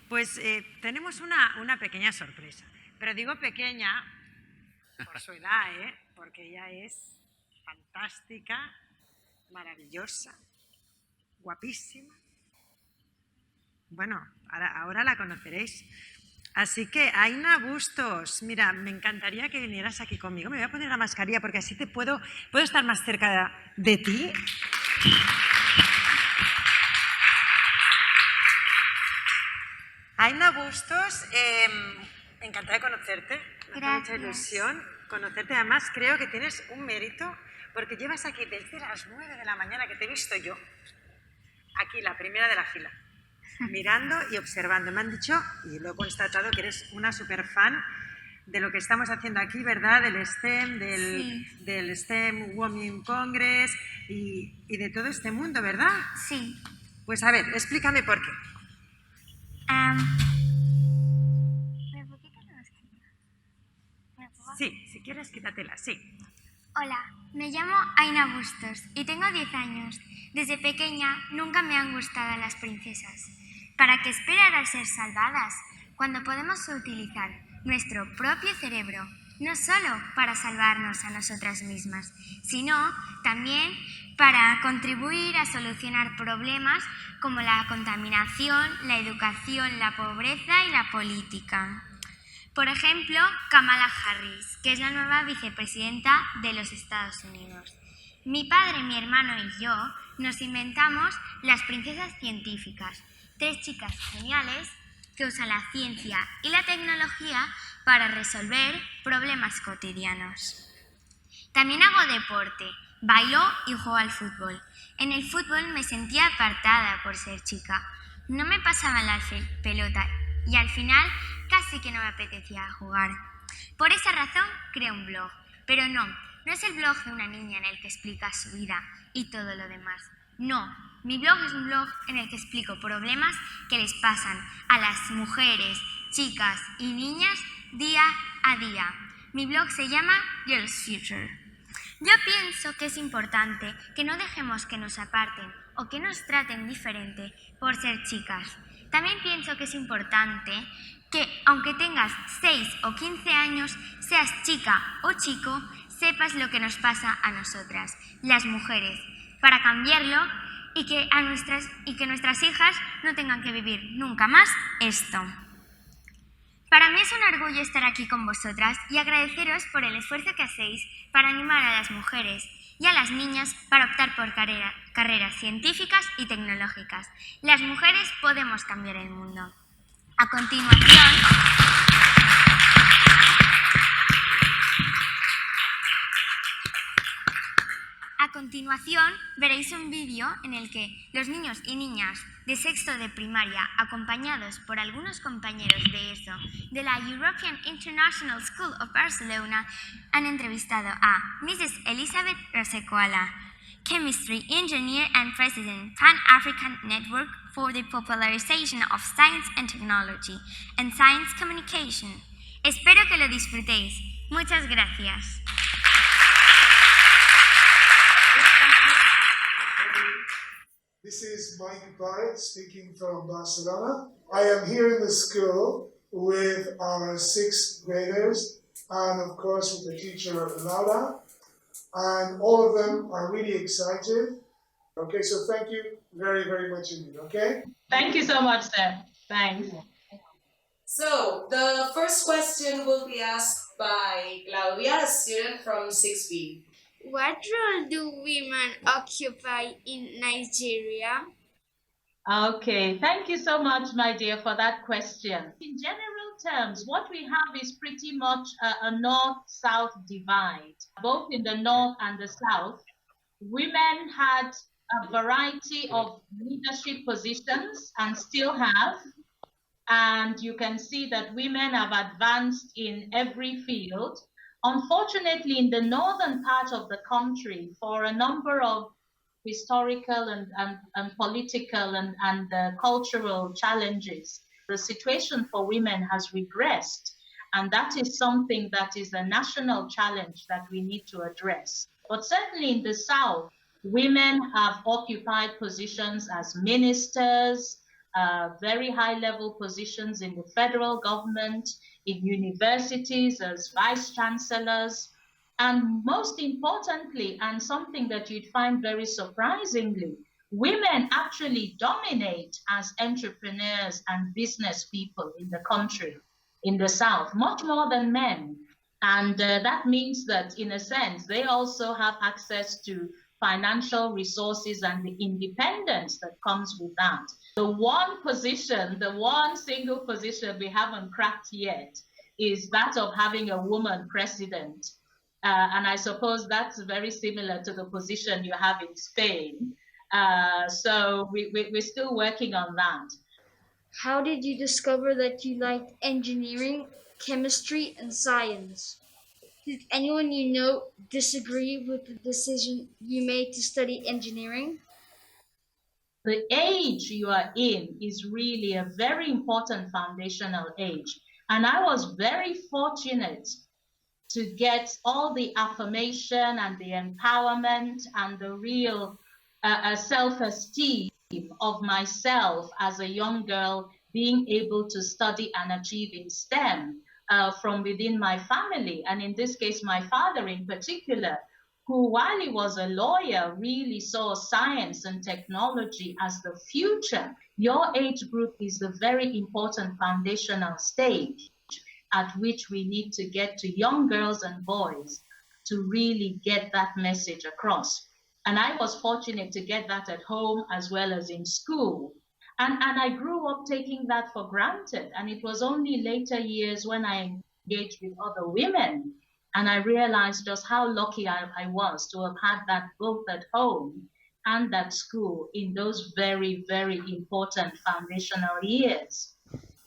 Pues tenemos una pequeña sorpresa, pero digo pequeña por su edad, porque ella es fantástica, maravillosa, guapísima. Bueno, ahora la conoceréis. Así que, Aina Bustos, mira, me encantaría que vinieras aquí conmigo. Me voy a poner la mascarilla porque así puedo estar más cerca de ti. Aina Bustos, encantada de conocerte. Me hace mucha ilusión conocerte. Además, creo que tienes un mérito porque llevas aquí desde las 9 de la mañana que te he visto yo. Aquí, la primera de la fila. Mirando y observando. Me han dicho, y lo he constatado, que eres una superfan de lo que estamos haciendo aquí, ¿verdad? Del STEM, del STEM Women Congress y de todo este mundo, ¿verdad? Sí. Pues a ver, explícame por qué. Sí, si quieres, quítatela, sí. Hola, me llamo Aina Bustos y tengo 10 años. Desde pequeña nunca me han gustado las princesas. ¿Para qué esperar a ser salvadas cuando podemos utilizar nuestro propio cerebro no solo para salvarnos a nosotras mismas, sino también para contribuir a solucionar problemas como la contaminación, la educación, la pobreza y la política? Por ejemplo, Kamala Harris, que es la nueva vicepresidenta de los Estados Unidos. Mi padre, mi hermano y yo nos inventamos las princesas científicas, 3 chicas geniales que usan la ciencia y la tecnología para resolver problemas cotidianos. También hago deporte, bailo y juego al fútbol. En el fútbol me sentía apartada por ser chica. No me pasaban la pelota y al final casi que no me apetecía jugar. Por esa razón creé un blog, pero no es el blog de una niña en el que explica su vida y todo lo demás. No, mi blog es un blog en el que explico problemas que les pasan a las mujeres, chicas y niñas día a día. Mi blog se llama Girls Future. Yo pienso que es importante que no dejemos que nos aparten o que nos traten diferente por ser chicas. También pienso que es importante que, aunque tengas 6 o 15 años, seas chica o chico, sepas lo que nos pasa a nosotras, las mujeres, para cambiarlo y que nuestras hijas no tengan que vivir nunca más esto. Para mí es un orgullo estar aquí con vosotras y agradeceros por el esfuerzo que hacéis para animar a las mujeres y a las niñas para optar por carreras científicas y tecnológicas. Las mujeres podemos cambiar el mundo. A continuación veréis un vídeo en el que los niños y niñas de sexto de primaria, acompañados por algunos compañeros de ESO de la European International School of Barcelona, han entrevistado a Mrs. Elisabeth Rasekoala, Chemistry Engineer and President, Pan-African Network for the Popularization of Science and Technology and Science Communication. Espero que lo disfrutéis. Muchas gracias. This is Mike Barrett speaking from Barcelona. I am here in the school with our 6th graders and of course with the teacher Laura, and all of them are really excited. Okay, so thank you very, very much indeed, okay? Thank you so much, sir. Thanks. So, the first question will be asked by Claudia, a student from 6B. What role do women occupy in Nigeria? Okay, thank you so much, my dear, for that question. In general terms, what we have is pretty much a north-south divide. Both in the north and the south, women had a variety of leadership positions and still have. And you can see that women have advanced in every field. Unfortunately, in the northern part of the country, for a number of historical and political and cultural challenges, the situation for women has regressed. And that is something that is a national challenge that we need to address. But certainly in the South, women have occupied positions as ministers, very high-level positions in the federal government, in universities as vice chancellors, and most importantly, and something that you'd find very surprisingly, women actually dominate as entrepreneurs and business people in the country, in the South, much more than men. And that means that, in a sense, they also have access to financial resources and the independence that comes with that. The one position, the one single position we haven't cracked yet is that of having a woman president. And I suppose that's very similar to the position you have in Spain. So we're still working on that. How did you discover that you liked engineering, chemistry, and science? Did anyone you know disagree with the decision you made to study engineering? The age you are in is really a very important foundational age. And I was very fortunate to get all the affirmation and the empowerment and the real self-esteem of myself as a young girl being able to study and achieve in STEM from within my family. And in this case, my father in particular, who, while he was a lawyer, really saw science and technology as the future. Your age group is the very important foundational stage at which we need to get to young girls and boys to really get that message across. And I was fortunate to get that at home as well as in school. And I grew up taking that for granted. And it was only later years when I engaged with other women and I realized just how lucky I was to have had that both at home and at school in those very, very important foundational years.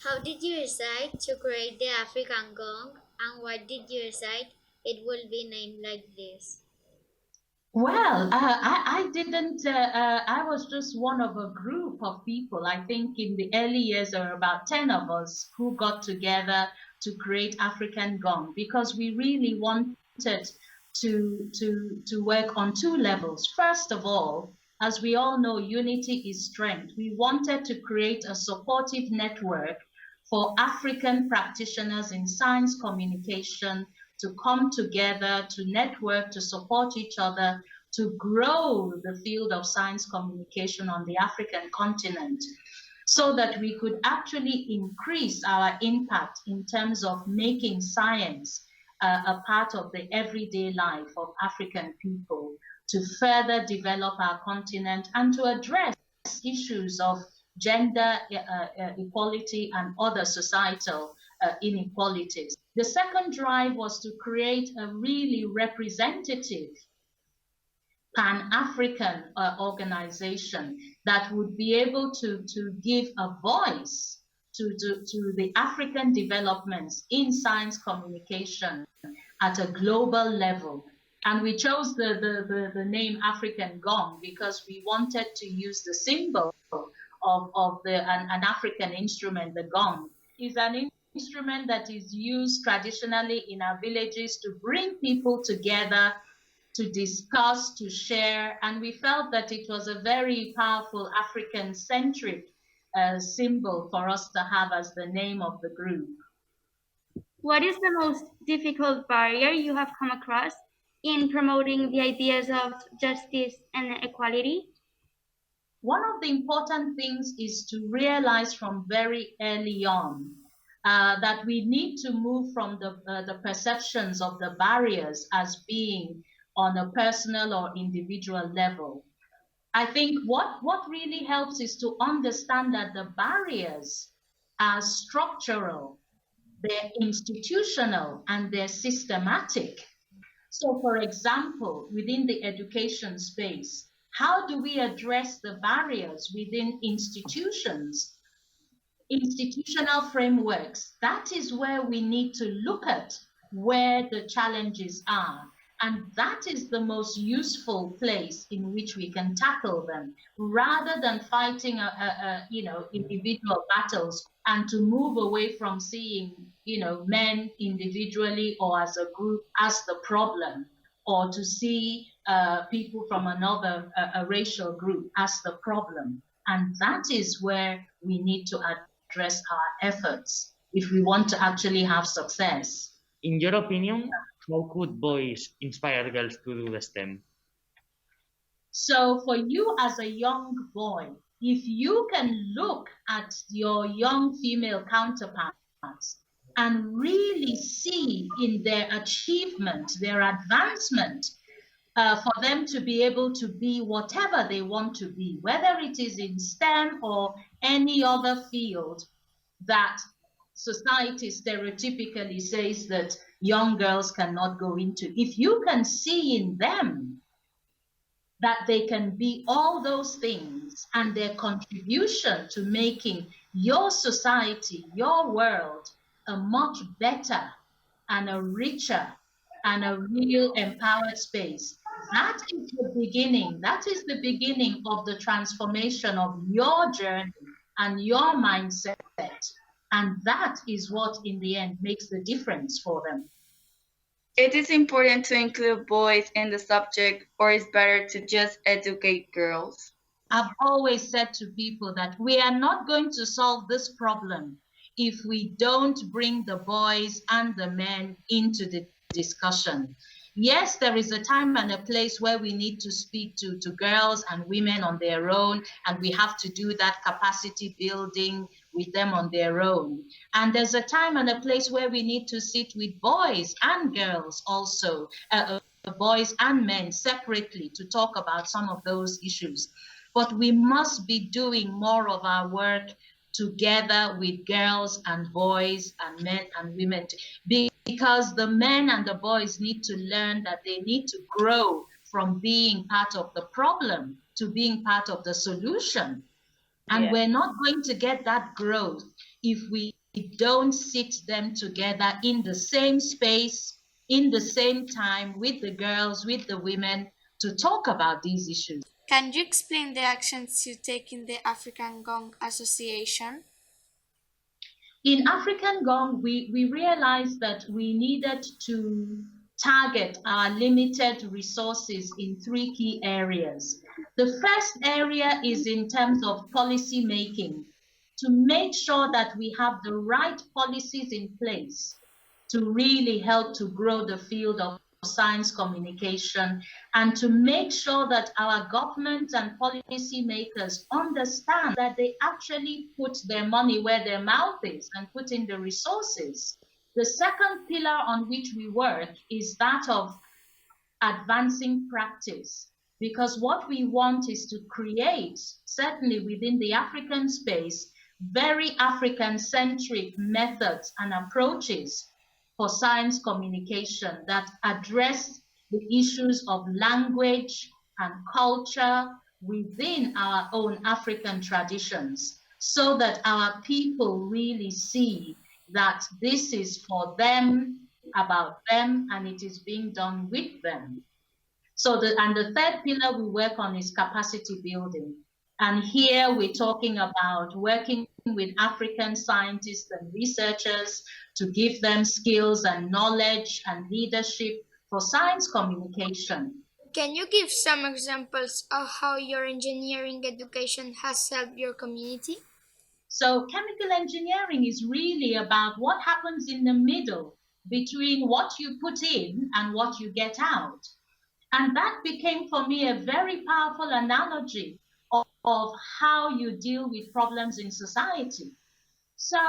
How did you decide to create the African gong, and why did you decide it will be named like this? Well, I didn't, I was just one of a group of people. I think in the early years, there were about 10 of us who got together to create African Gong because we really wanted to work on two levels. First of all, as we all know, unity is strength. We wanted to create a supportive network for African practitioners in science communication to come together, to network, to support each other, to grow the field of science communication on the African continent, so that we could actually increase our impact in terms of making science a part of the everyday life of African people, to further develop our continent and to address issues of gender equality and other societal inequalities. The second drive was to create a really representative Pan-African organization that would be able to give a voice to the African developments in science communication at a global level. And we chose the name African Gong because we wanted to use the symbol of an African instrument. The gong is an instrument that is used traditionally in our villages to bring people together, to discuss, to share, and we felt that it was a very powerful African-centric symbol for us to have as the name of the group. What is the most difficult barrier you have come across in promoting the ideas of justice and equality? One of the important things is to realize from very early on that we need to move from the perceptions of the barriers as being on a personal or individual level. I think what really helps is to understand that the barriers are structural, they're institutional, and they're systematic. So, for example, within the education space, how do we address the barriers within institutions, institutional frameworks? That is where we need to look at where the challenges are. And that is the most useful place in which we can tackle them, rather than fighting individual battles and to move away from seeing men individually or as a group as the problem, or to see people from another a racial group as the problem. And that is where we need to address our efforts if we want to actually have success. In your opinion, how could boys inspire girls to do the STEM? So for you as a young boy, if you can look at your young female counterparts and really see in their achievement, their advancement, for them to be able to be whatever they want to be, whether it is in STEM or any other field that society stereotypically says that young girls cannot go into. If you can see in them that they can be all those things and their contribution to making your society, your world, a much better and a richer and a real empowered space, that is the beginning. That is the beginning of the transformation of your journey and your mindset. And that is what, in the end, makes the difference for them. It is important to include boys in the subject, or is better to just educate girls? I've always said to people that we are not going to solve this problem if we don't bring the boys and the men into the discussion. Yes, there is a time and a place where we need to speak to girls and women on their own, and we have to do that capacity building with them on their own. And there's a time and a place where we need to sit with boys and girls also, boys and men separately, to talk about some of those issues. But we must be doing more of our work together with girls and boys and men and women, because the men and the boys need to learn that they need to grow from being part of the problem to being part of the solution. And we're not going to get that growth if we don't sit them together in the same space, in the same time, with the girls, with the women, to talk about these issues. Can you explain the actions you take in the African Gong Association? In African Gong, we realized that we needed to target our limited resources in 3 key areas. The first area is in terms of policy making, to make sure that we have the right policies in place to really help to grow the field of science communication, and to make sure that our government and policy makers understand that they actually put their money where their mouth is and put in the resources. The second pillar on which we work is that of advancing practice, because what we want is to create, certainly within the African space, very African-centric methods and approaches for science communication that address the issues of language and culture within our own African traditions, so that our people really see that this is for them, about them, and it is being done with them. So the third pillar we work on is capacity building. And here we're talking about working with African scientists and researchers to give them skills and knowledge and leadership for science communication. Can you give some examples of how your engineering education has helped your community? So chemical engineering is really about what happens in the middle between what you put in and what you get out. And that became for me a very powerful analogy of how you deal with problems in society. So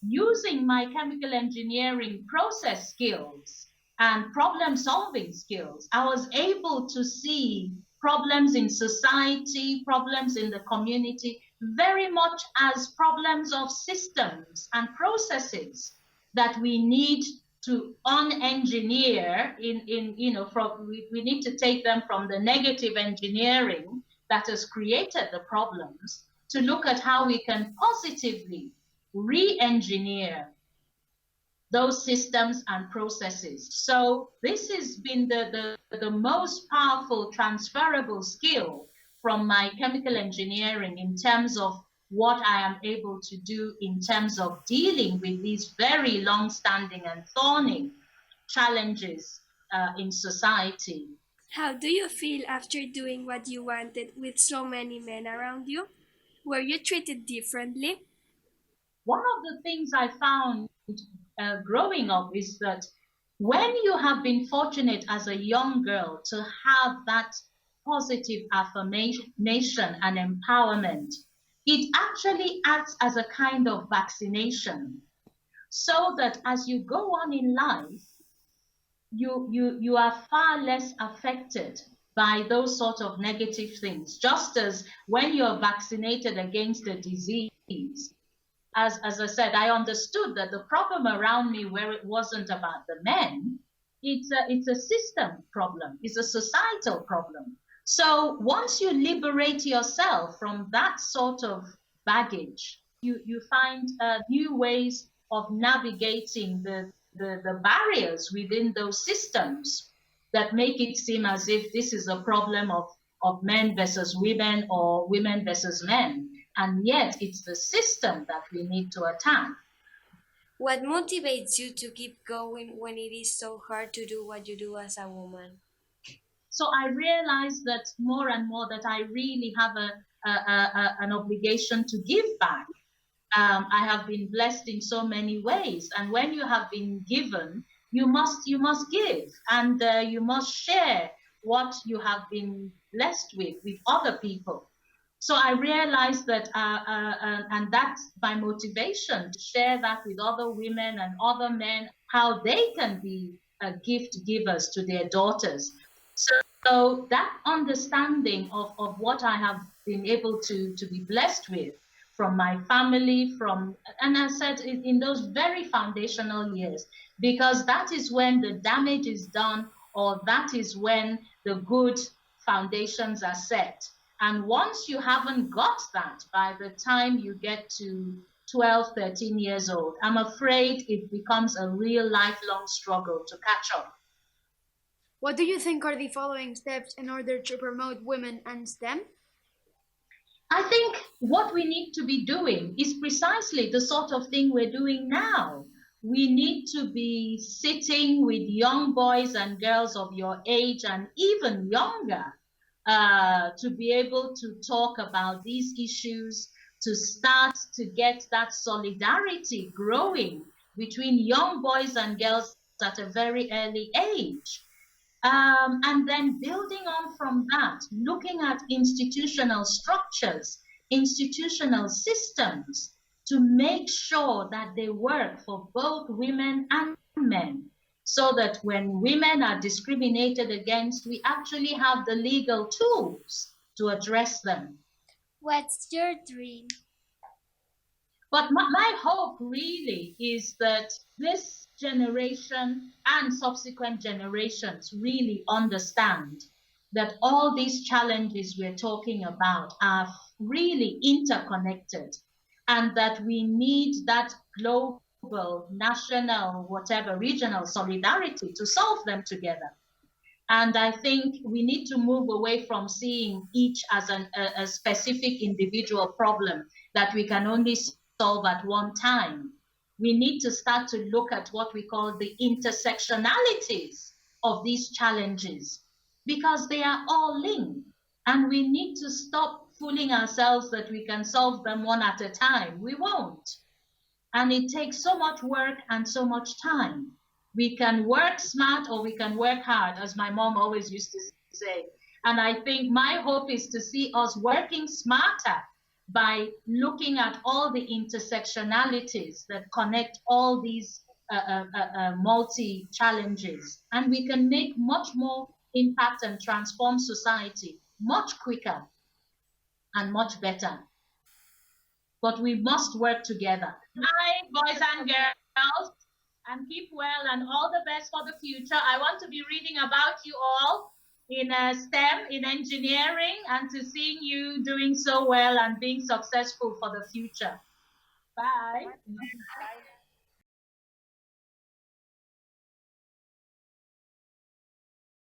using my chemical engineering process skills and problem-solving skills, I was able to see problems in society, problems in the community, very much as problems of systems and processes that we need to unengineer we need to take them from the negative engineering that has created the problems to look at how we can positively re-engineer those systems and processes. So this has been the most powerful transferable skill from my chemical engineering in terms of what I am able to do in terms of dealing with these very long-standing and thorny challenges in society. How do you feel after doing what you wanted with so many men around you? Were you treated differently? One of the things I found growing up is that when you have been fortunate as a young girl to have that positive affirmation and empowerment, it actually acts as a kind of vaccination, so that as you go on in life, you are far less affected by those sort of negative things. Just as when you're vaccinated against a disease, as I said, I understood that the problem around me, where it wasn't about the men, it's a system problem, it's a societal problem. So once you liberate yourself from that sort of baggage, you find new ways of navigating the barriers within those systems that make it seem as if this is a problem of men versus women or women versus men. And yet it's the system that we need to attack. What motivates you to keep going when it is so hard to do what you do as a woman? So I realized that more and more that I really have an obligation to give back. I have been blessed in so many ways, and when you have been given, you must give, and you must share what you have been blessed with other people. So I realized that, and that's my motivation, to share that with other women and other men, how they can be gift givers to their daughters. So that understanding of what I have been able to be blessed with from my family, and I said in those very foundational years, because that is when the damage is done, or that is when the good foundations are set. And once you haven't got that by the time you get to 12, 13 years old, I'm afraid it becomes a real lifelong struggle to catch up. What do you think are the following steps in order to promote women and STEM? I think what we need to be doing is precisely the sort of thing we're doing now. We need to be sitting with young boys and girls of your age and even younger to be able to talk about these issues, to start to get that solidarity growing between young boys and girls at a very early age. And then building on from that, looking at institutional structures, institutional systems to make sure that they work for both women and men, so that when women are discriminated against, we actually have the legal tools to address them. What's your dream? But my hope really is that this generation and subsequent generations really understand that all these challenges we're talking about are really interconnected, and that we need that global, national, whatever, regional solidarity to solve them together. And I think we need to move away from seeing each as a specific individual problem that we can only solve at one time. We need to start to look at what we call the intersectionalities of these challenges, because they are all linked, and we need to stop fooling ourselves that we can solve them one at a time. We won't. And it takes so much work and so much time. We can work smart or we can work hard, as my mom always used to say. And I think my hope is to see us working smarter by looking at all the intersectionalities that connect all these multi-challenges. And we can make much more impact and transform society much quicker and much better. But we must work together. Hi, boys and girls, and keep well and all the best for the future. I want to be reading about you all in STEM, in engineering, and to seeing you doing so well and being successful for the future. Bye. Bye.